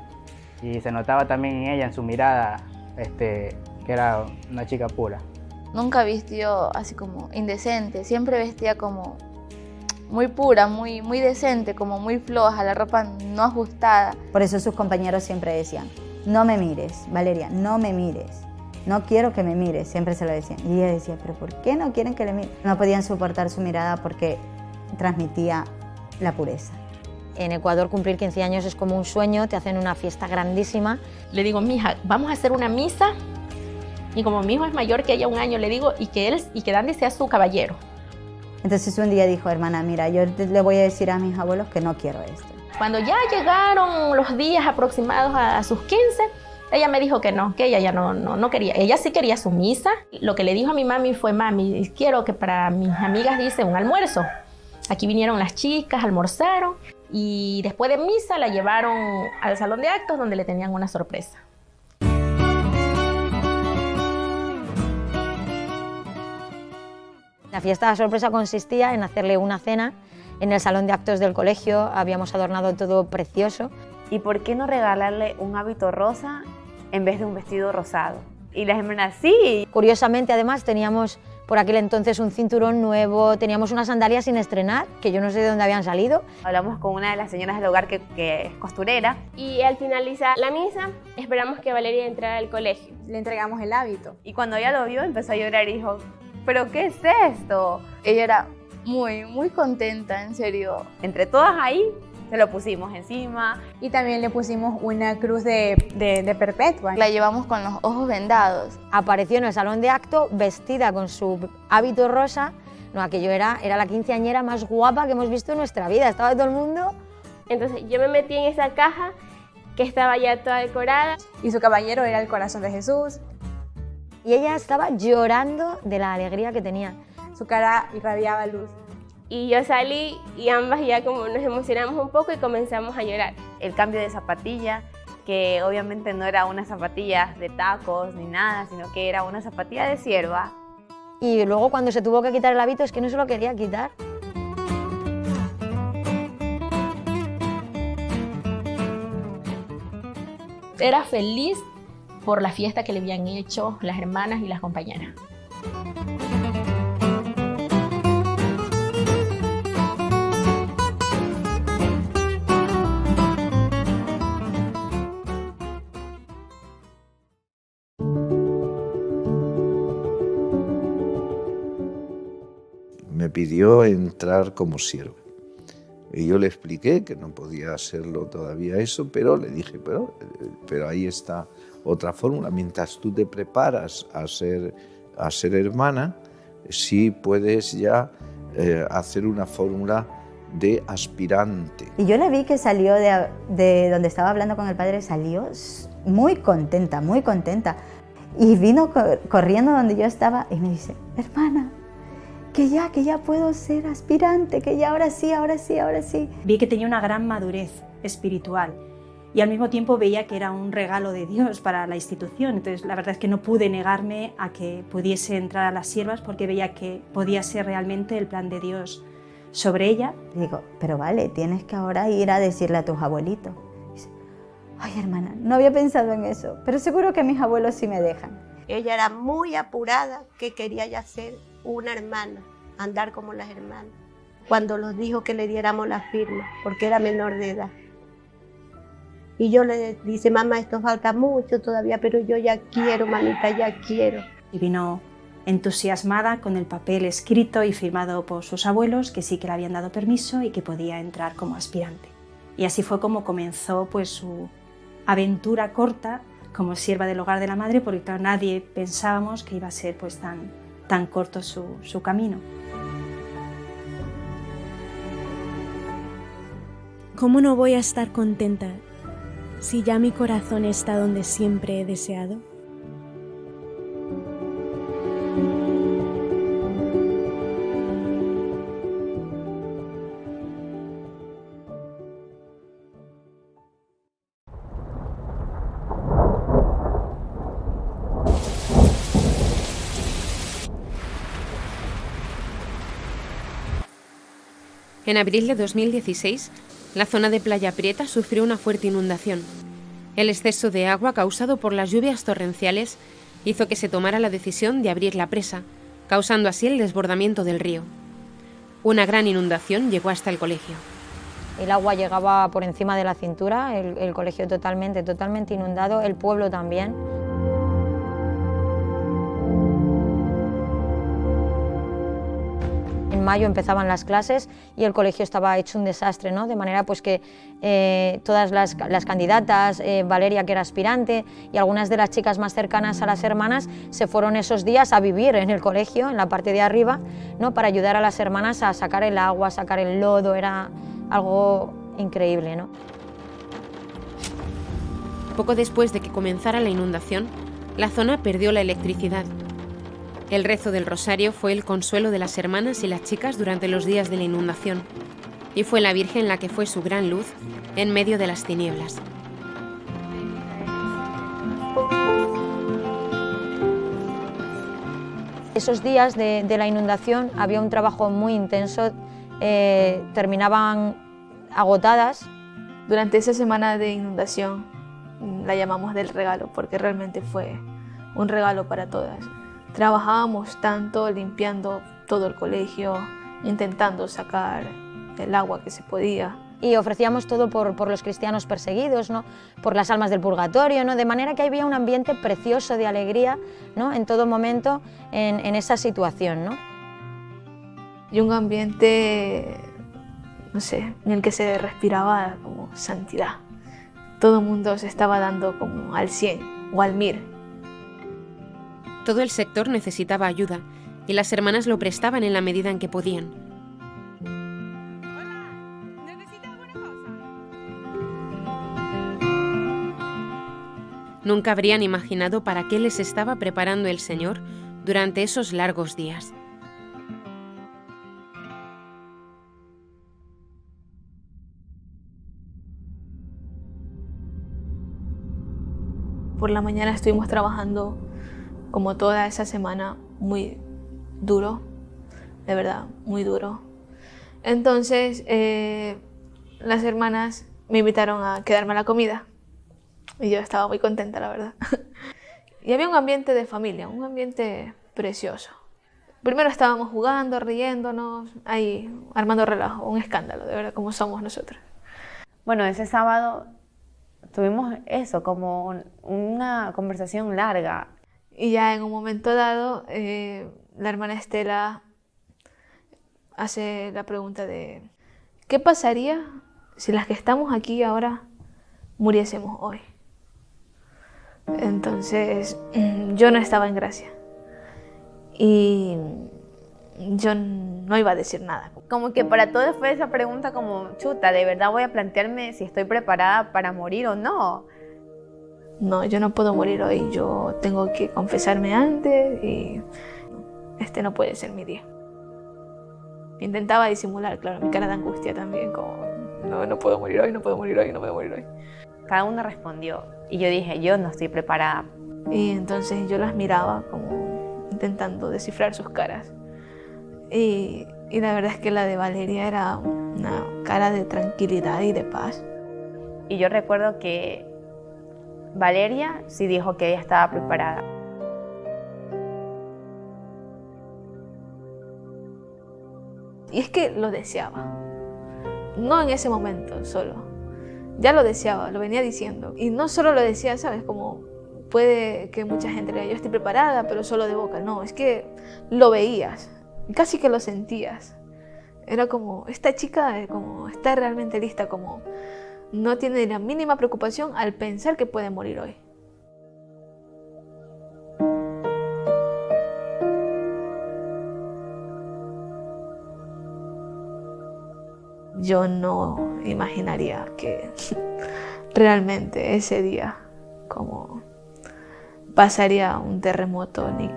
y se notaba también en ella, en su mirada, que era una chica pura. Nunca vistió así como indecente, siempre vestía como muy pura, muy decente, como muy floja, la ropa no ajustada. Por eso sus compañeros siempre decían, no me mires, Valeria, no me mires, no quiero que me mires, siempre se lo decían. Y ella decía, pero ¿por qué no quieren que le mire? No podían soportar su mirada porque transmitía la pureza. En Ecuador cumplir 15 años es como un sueño, te hacen una fiesta grandísima. Le digo, mija, vamos a hacer una misa. Y como mi hijo es mayor que ella 1 año, le digo, y que Dandy sea su caballero. Entonces un día dijo, hermana, mira, yo le voy a decir a mis abuelos que no quiero esto. Cuando ya llegaron los días aproximados a sus 15, ella me dijo que no, que ella ya no quería. Ella sí quería su misa. Lo que le dijo a mi mami fue, mami, quiero que para mis amigas dice un almuerzo. Aquí vinieron las chicas, almorzaron y después de misa la llevaron al salón de actos donde le tenían una sorpresa. La fiesta de sorpresa consistía en hacerle una cena en el salón de actos del colegio, habíamos adornado todo precioso. ¿Y por qué no regalarle un hábito rosa en vez de un vestido rosado? Y las hermanas, sí. Curiosamente, además, teníamos por aquel entonces un cinturón nuevo, teníamos unas sandalias sin estrenar, que yo no sé de dónde habían salido. Hablamos con una de las señoras del hogar que es costurera. Y al finalizar la misa, esperamos que Valeria entrara al colegio. Le entregamos el hábito. Y cuando ella lo vio, empezó a llorar y dijo, ¿pero qué es esto? Ella era muy contenta, en serio. Entre todas ahí, se lo pusimos encima. Y también le pusimos una cruz de perpetua. La llevamos con los ojos vendados. Apareció en el salón de acto vestida con su hábito rosa. No, aquello era la quinceañera más guapa que hemos visto en nuestra vida. Estaba todo el mundo Entonces yo me metí en esa caja que estaba ya toda decorada. Y su caballero era el corazón de Jesús. Y ella estaba llorando de la alegría que tenía. Su cara irradiaba luz. Y yo salí y ambas ya como nos emocionamos un poco y comenzamos a llorar. El cambio de zapatilla, que obviamente no era una zapatilla de tacos ni nada, sino que era una zapatilla de sierva. Y luego cuando se tuvo que quitar el hábito es que no se lo quería quitar. Era feliz por la fiesta que le habían hecho las hermanas y las compañeras. Me pidió entrar como sierva. Y yo le expliqué que no podía hacerlo todavía eso, pero le dije, pero ahí está otra fórmula. Mientras tú te preparas a ser hermana, sí puedes ya hacer una fórmula de aspirante. Y yo le vi que salió de donde estaba hablando con el padre, salió muy contenta, muy contenta. Y vino corriendo donde yo estaba y me dice, hermana, que ya puedo ser aspirante, que ya ahora sí. Vi que tenía una gran madurez espiritual y al mismo tiempo veía que era un regalo de Dios para la institución. Entonces la verdad es que no pude negarme a que pudiese entrar a las siervas porque veía que podía ser realmente el plan de Dios sobre ella. Digo, pero vale, tienes que ahora ir a decirle a tus abuelitos. Dice, ay hermana, no había pensado en eso, pero seguro que mis abuelos sí me dejan. Ella era muy apurada, que quería ya ser una hermana, andar como las hermanas. Cuando nos dijo que le diéramos la firma, porque era menor de edad. Y yo le dije, mamá, esto falta mucho todavía, pero yo ya quiero, mamita, ya quiero. Y vino entusiasmada con el papel escrito y firmado por sus abuelos, que sí que le habían dado permiso y que podía entrar como aspirante. Y así fue como comenzó pues su aventura corta como sierva del hogar de la madre, porque claro, nadie pensábamos que iba a ser pues tan corto su camino. ¿Cómo no voy a estar contenta si ya mi corazón está donde siempre he deseado? En abril de 2016, la zona de Playa Prieta sufrió una fuerte inundación. El exceso de agua causado por las lluvias torrenciales hizo que se tomara la decisión de abrir la presa, causando así el desbordamiento del río. Una gran inundación llegó hasta el colegio. El agua llegaba por encima de la cintura, el colegio totalmente inundado, el pueblo también. En mayo empezaban las clases y el colegio estaba hecho un desastre, ¿no? De manera pues que todas las candidatas, Valeria que era aspirante y algunas de las chicas más cercanas a las hermanas se fueron esos días a vivir en el colegio, en la parte de arriba, ¿no? Para ayudar a las hermanas a sacar el agua, a sacar el lodo, era algo increíble, ¿no? Poco después de que comenzara la inundación, la zona perdió la electricidad. El rezo del rosario fue el consuelo de las hermanas y las chicas durante los días de la inundación, y fue la Virgen la que fue su gran luz en medio de las tinieblas. Esos días de la inundación había un trabajo muy intenso, terminaban agotadas. Durante esa semana de inundación la llamamos del regalo, porque realmente fue un regalo para todas. Trabajábamos tanto limpiando todo el colegio, intentando sacar el agua que se podía. Y ofrecíamos todo por los cristianos perseguidos, ¿no? Por las almas del purgatorio, ¿no? De manera que había un ambiente precioso de alegría, ¿no? En todo momento en esa situación, ¿no? Y un ambiente, no sé, en el que se respiraba como santidad. Todo el mundo se estaba dando como al 100 o al 1000. Todo el sector necesitaba ayuda y las hermanas lo prestaban en la medida en que podían. Nunca habrían imaginado para qué les estaba preparando el Señor durante esos largos días. Por la mañana estuvimos trabajando como toda esa semana muy duro, de verdad, muy duro. Entonces las hermanas me invitaron a quedarme a la comida y yo estaba muy contenta, la verdad. Y había un ambiente de familia, un ambiente precioso. Primero estábamos jugando, riéndonos, ahí armando relajo, un escándalo, de verdad, como somos nosotros. Bueno, ese sábado tuvimos eso, como una conversación larga. Y ya en un momento dado, la hermana Estela hace la pregunta de ¿qué pasaría si las que estamos aquí ahora muriésemos hoy? Entonces yo no estaba en gracia y yo no iba a decir nada. Como que para todos fue esa pregunta como, chuta, ¿de verdad voy a plantearme si estoy preparada para morir o no? No, yo no puedo morir hoy, yo tengo que confesarme antes y este no puede ser mi día. Intentaba disimular, claro, mi cara de angustia también, como no puedo morir hoy, no puedo morir hoy, no puedo morir hoy. Cada una respondió y yo dije, yo no estoy preparada. Y entonces yo las miraba como intentando descifrar sus caras. Y la verdad es que la de Valeria era una cara de tranquilidad y de paz. Y yo recuerdo que Valeria sí dijo que ella estaba preparada. Y es que lo deseaba. No en ese momento solo. Ya lo deseaba, lo venía diciendo. Y no solo lo decía, ¿sabes? Como puede que mucha gente le diga, yo estoy preparada, pero solo de boca. No, es que lo veías. Casi que lo sentías. Era como, esta chica como está realmente lista, como no tiene la mínima preocupación al pensar que puede morir hoy. Yo no imaginaría que realmente ese día como pasaría un terremoto ni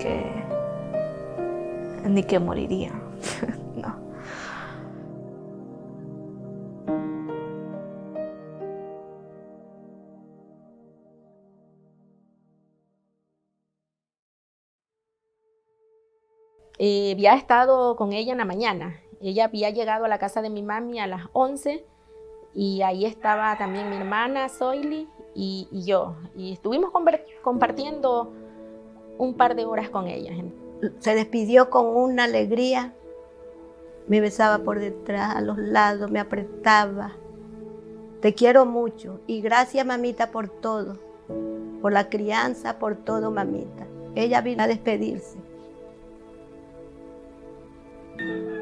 que moriría. No. Había estado con ella en la mañana. Ella había llegado a la casa de mi mami a las 11 y ahí estaba también mi hermana Zoili y yo. Y estuvimos compartiendo un par de horas con ella. Se despidió con una alegría, me besaba por detrás, a los lados, me apretaba. Te quiero mucho y gracias, mamita, por todo, por la crianza, por todo, mamita. Ella vino a despedirse.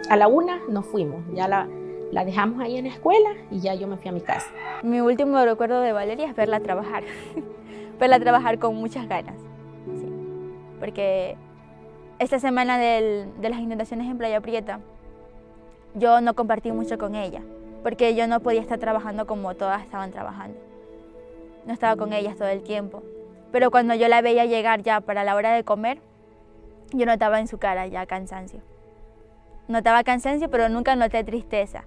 A la 1 nos fuimos, ya la dejamos ahí en la escuela y ya yo me fui a mi casa. Mi último recuerdo de Valeria es verla trabajar, verla trabajar con muchas ganas, sí. Porque esta semana de las inundaciones en Playa Prieta, yo no compartí mucho con ella, porque yo no podía estar trabajando como todas estaban trabajando. No estaba con ellas todo el tiempo, pero cuando yo la veía llegar ya para la hora de comer, yo notaba en su cara ya cansancio. Notaba cansancio, pero nunca noté tristeza.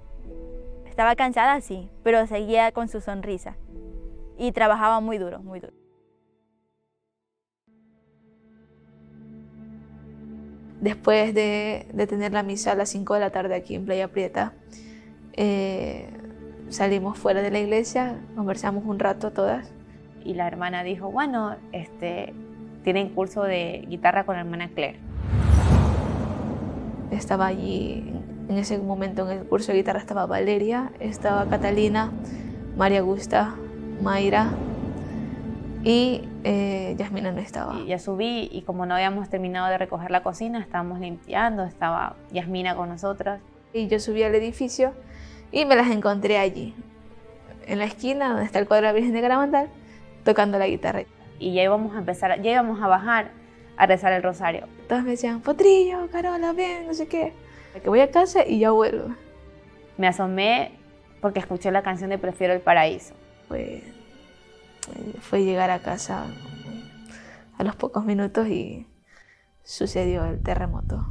Estaba cansada, sí, pero seguía con su sonrisa. Y trabajaba muy duro, muy duro. Después de tener la misa a las 5 de la tarde aquí en Playa Prieta, salimos fuera de la iglesia, conversamos un rato todas. Y la hermana dijo, bueno, tienen curso de guitarra con la hermana Claire. Estaba allí, en ese momento en el curso de guitarra estaba Valeria, estaba Catalina, María Augusta, Mayra y Yasmina no estaba. Y ya subí y como no habíamos terminado de recoger la cocina, estábamos limpiando, estaba Yasmina con nosotras. Y yo subí al edificio y me las encontré allí, en la esquina donde está el cuadro de la Virgen de Caramantal, tocando la guitarra. Y ya íbamos a bajar a rezar el rosario. Todos me decían, Potrillo, Carola, ven, no sé qué. Que voy a casa y ya vuelvo. Me asomé porque escuché la canción de Prefiero el Paraíso. Pues Fue llegar a casa a los pocos minutos y sucedió el terremoto.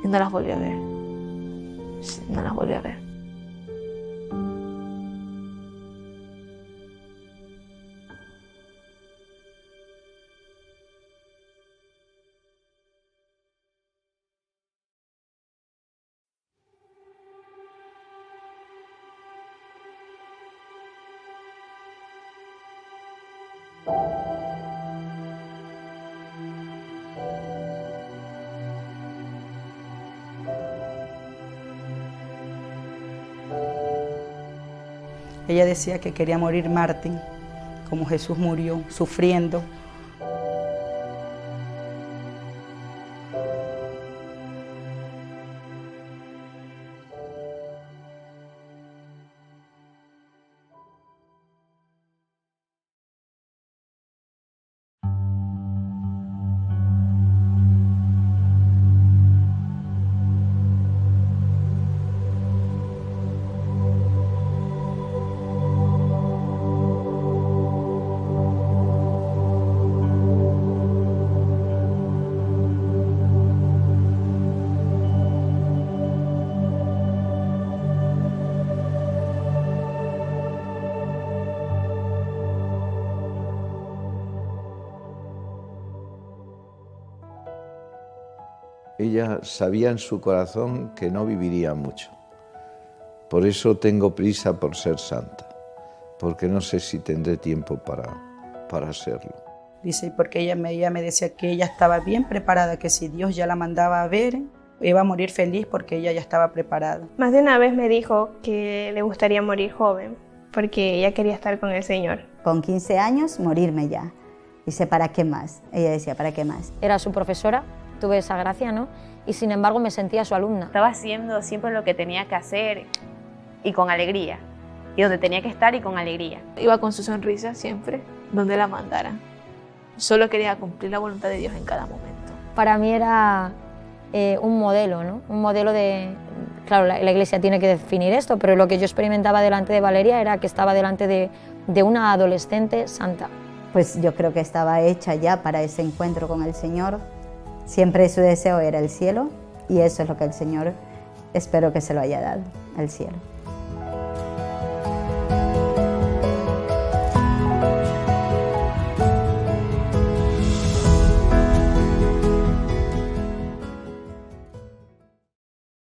Y no las volví a ver. No las volví a ver. Ella decía que quería morir mártir, como Jesús murió, sufriendo. Ella sabía en su corazón que no viviría mucho. Por eso tengo prisa por ser santa, porque no sé si tendré tiempo para serlo. Dice, porque ella me decía que ella estaba bien preparada, que si Dios ya la mandaba a ver, iba a morir feliz porque ella ya estaba preparada. Más de una vez me dijo que le gustaría morir joven, porque ella quería estar con el Señor. Con 15 años, morirme ya. Dice, ¿para qué más? Ella decía, ¿para qué más? Era su profesora, tuve esa gracia, ¿no? Y sin embargo me sentía su alumna. Estaba haciendo siempre lo que tenía que hacer y con alegría. Y donde tenía que estar y con alegría. Iba con su sonrisa siempre, donde la mandaran. Solo quería cumplir la voluntad de Dios en cada momento. Para mí era un modelo, ¿no? Un modelo de... Claro, la Iglesia tiene que definir esto, pero lo que yo experimentaba delante de Valeria era que estaba delante de una adolescente santa. Pues yo creo que estaba hecha ya para ese encuentro con el Señor. Siempre su deseo era el cielo y eso es lo que el Señor espero que se lo haya dado, el cielo.